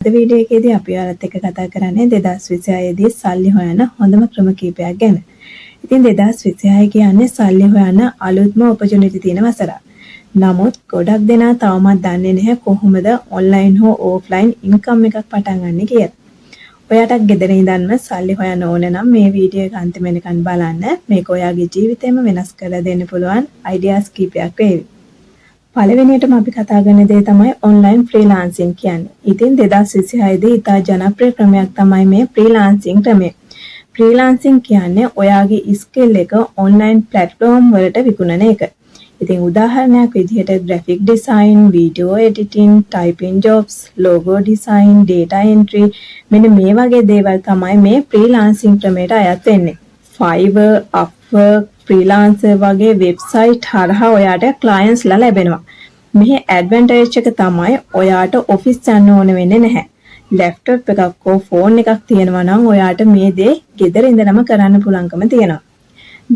අද වීඩියෝ එකේදී අපි ඔයාලත් එක්ක කතා කරන්නේ 2026 දී සල්ලි හොයන හොඳම ක්‍රම කීපයක් ගැන. ඉතින් 2026 කියන්නේ සල්ලි හොයන අලුත්ම ඔපචුනිටි තියෙන වසරක්. නමුත් ගොඩක් දෙනා තවමත් දන්නේ නැහැ කොහොමද ඔන්ලයින් හෝ ඕෆ්ලයින් ඉන්කම් එකක් පටන් ගන්න කියලා. ඔයාටත් ගෙදර ඉඳන්ම සල්ලි හොයන්න ඕන නම් මේ වීඩියෝ එක අන්තිම වෙනකන් බලන්න. මේක ඔයාගේ ජීවිතේම වෙනස් කරලා දෙන්න පුළුවන් අයිඩියාස් කීපයක් වේවි. පළවෙනියටම අපි කතා කරන දේ තමයි ඔන්ලයින් ෆ්‍රීලාන්සින් කියන්නේ. ඉතින් 2026 දී ඉතා ජනප්‍රිය ක්‍රමයක් තමයි මේ ෆ්‍රීලාන්සින් ක්‍රමය. ෆ්‍රීලාන්සින් කියන්නේ ඔයාගේ ස්කිල් එක ඔන්ලයින් ප්ලැට්ෆෝම් වලට විකුණන එක. ඉතින් උදාහරණයක් විදිහට graphic design, video editing, typing jobs, logo design, data entry මෙන්න මේ වගේ දේවල් තමයි මේ ෆ්‍රීලාන්සින් ක්‍රමයට අයත් වෙන්නේ. Fiverr, Upwork, freelancer වගේ වෙබ්සයිට් හරහා ඔයාට clients ලා ලැබෙනවා. මෙහි advantage එක තමයි ඔයාට ඔෆිස් යන්න ඕන වෙන්නේ නැහැ. laptop එකක් හෝ phone එකක් තියෙනවා නම් ඔයාට මේ දේ ගෙදර ඉඳලම කරන්න පුළුවන්කම තියෙනවා.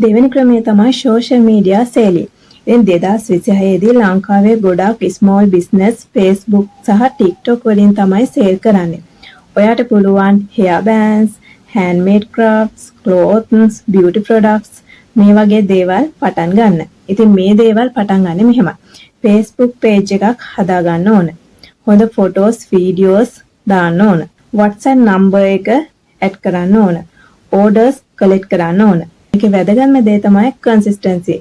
දෙවෙනි ක්‍රමය තමයි social media selling. ඉතින් 2026 දී ලංකාවේ ගොඩාක් small business Facebook සහ TikTok වලින් තමයි sale කරන්නේ. ඔයාට පුළුවන් hair bands, handmade crafts, clothes, beauty products මේ වගේ දේවල් පටන් ගන්න. ඉතින් මේ දේවල් පටන් ගන්න මෙහෙමයි. Facebook page එකක් හදා ගන්න ඕන. හොඳ photos, videos දාන්න ඕන. WhatsApp number එක add කරන්න ඕන. orders collect කරන්න ඕන. මේකේ වැදගත්ම දේ තමයි consistency.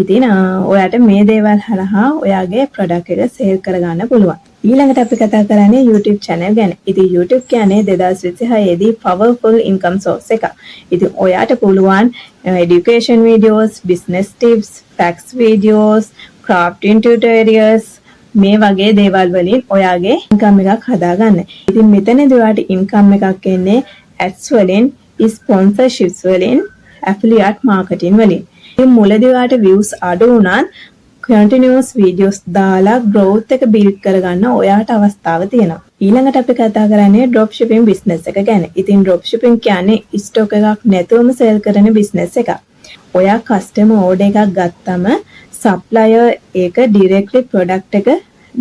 ඉතින් ඔයාට මේ දේවල් හරහා ඔයාගේ product එක sale කරගන්න පුළුවන්. ඊළඟට අපි කතා කරන්නේ YouTube channel ගැන. ඉතින් YouTube කියන්නේ 2026 දී powerful income source එකක්. ඉතින් ඔයාට පුළුවන් education videos, business tips, facts videos, crafting tutorials මේ වගේ දේවල් වලින් ඔයාගේ income එකක් හදාගන්න. ඉතින් මෙතනදී ඔයාට income එකක් එන්නේ ads වලින්, sponsorships වලින්, affiliate marketing වලින්. ඉතින් මුලදී ඔයාට views අඩු වුණත් continuous videos දාලා growth එක build කරගන්න ඔයාට අවස්ථාව තියෙනවා. ඊළඟට අපි කතා කරන්නේ drop shipping business එක ගැන. ඉතින් drop shipping කියන්නේ stock එකක් නැතුවම sell කරන business එකක්. ඔයා customer order එකක් ගත්තම supplier ඒක directly product එක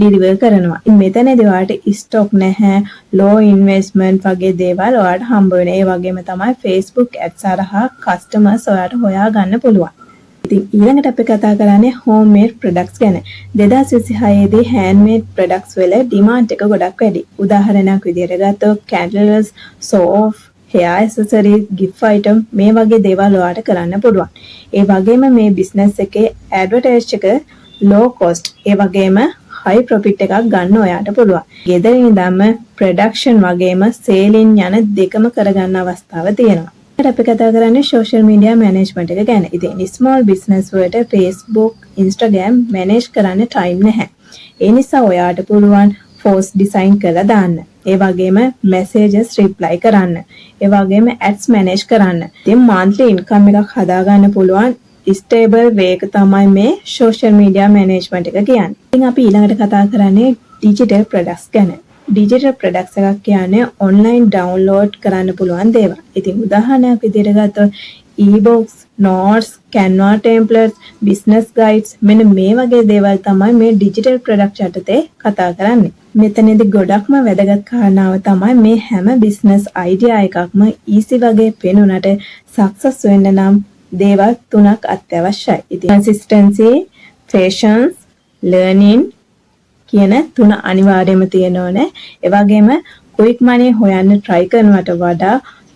deliver කරනවා. ඉතින් මෙතනදී ඔයාට stock නැහැ, low investment වගේ දේවල් ඔයාට හම්බ වෙන. ඒ වගේම තමයි Facebook ads හරහා customers ඔයාට හොයා ගන්න පුළුවන්. ඉතින් ඊළඟට අපි කතා කරන්නේ homemade products ගැන. 2026 දී handmade products වල demand එක ගොඩක් වැඩි. උදාහරණයක් විදිහට ගත්තොත් candles, soap, hair accessories, gift item මේ වගේ දේවල් ඔයාලට කරන්න පුළුවන්. ඒ වගේම මේ business එකේ advertise එක low cost, ඒ වගේම high profit එකක් ගන්න ඔයාට පුළුවන්. ගෙදර ඉඳන්ම production වගේම selling යන දෙකම කරගන්න අවස්ථාව තියෙනවා. අපි කතා කරන්නේ social media management එක ගැන. ඉතින් small business වලට Facebook, Instagram manage කරන්න time නැහැ. ඒ නිසා ඔයාට පුළුවන් post design කරලා දාන්න. ඒ වගේම messages reply කරන්න. ඒ වගේම ads manage කරන්න. ඉතින් monthly income එකක් හදා ගන්න පුළුවන් stable way එක තමයි මේ social media management එක කියන්නේ. ඉතින් අපි ඊළඟට කතා කරන්නේ digital products ගැන. digital products එකක් කියන්නේ online download කරන්න පුළුවන් දේවල්. ඉතින් උදාහරණයක් විදිහට ගත්තොත් e-books, notes, Canva templates, business guides මෙන්න මේ වගේ දේවල් තමයි මේ digital product යටතේ කතා කරන්නේ. මෙතනදී ගොඩක්ම වැදගත් කාරණාව තමයි මේ හැම business idea එකක්ම easy වගේ පෙනුනට success වෙන්න නම් දේවල් තුනක් අත්‍යවශ්‍යයි. ඉතින් consistency, patience, learning කියන තුන අනිවාර්යයෙන්ම තියෙන්න ඕනේ. ඒ වගේම quick money හොයන්න try කරනවට වඩා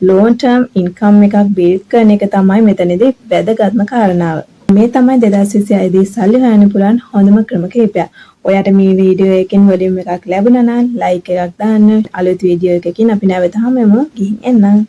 long term income එකක් build කරන එක තමයි මෙතනදී වැදගත්ම කාරණාව. මේ තමයි 2026 දී සල්ලි හොයන්න පුළුවන් හොඳම ක්‍රම කිහිපයක්. ඔයාට මේ වීඩියෝ එකකින් වොලියුම් එකක් ලැබුණා නම් like එකක් දාන්න. අලුත් වීඩියෝ එකකින් අපි නැවත හමුවෙමු. ගිහින් එන්න.